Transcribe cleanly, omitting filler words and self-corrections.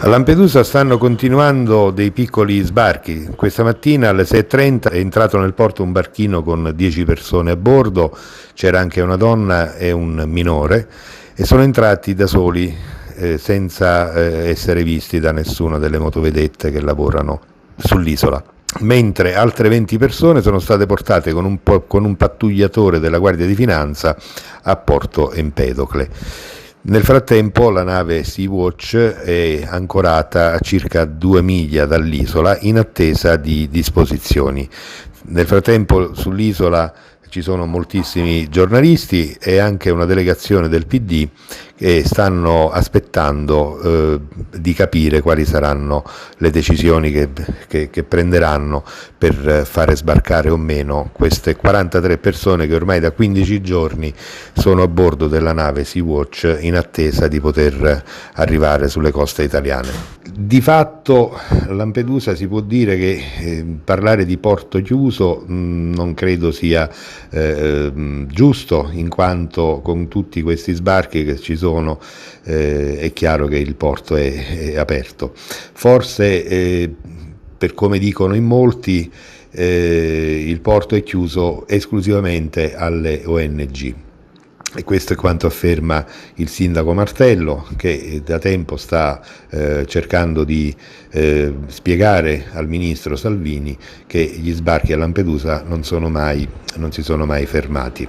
A Lampedusa stanno continuando dei piccoli sbarchi. Questa mattina alle 6:30 è entrato nel porto un barchino con 10 persone a bordo, c'era anche una donna e un minore e sono entrati da soli senza essere visti da nessuna delle motovedette che lavorano sull'isola. Mentre altre 20 persone sono state portate con un pattugliatore della Guardia di Finanza a Porto Empedocle. Nel frattempo la nave Sea-Watch è ancorata a circa 2 miglia dall'isola in attesa di disposizioni. Nel frattempo sull'isola ci sono moltissimi giornalisti e anche una delegazione del PD che stanno aspettando di capire quali saranno le decisioni che prenderanno per fare sbarcare o meno queste 43 persone che ormai da 15 giorni sono a bordo della nave Sea-Watch in attesa di poter arrivare sulle coste italiane. Di fatto Lampedusa si può dire che parlare di porto chiuso non credo sia giusto, in quanto con tutti questi sbarchi che ci sono è chiaro che il porto è aperto. Forse per come dicono in molti il porto è chiuso esclusivamente alle ONG. E questo è quanto afferma il sindaco Martello, che da tempo sta cercando di spiegare al ministro Salvini che gli sbarchi a Lampedusa non si sono mai fermati.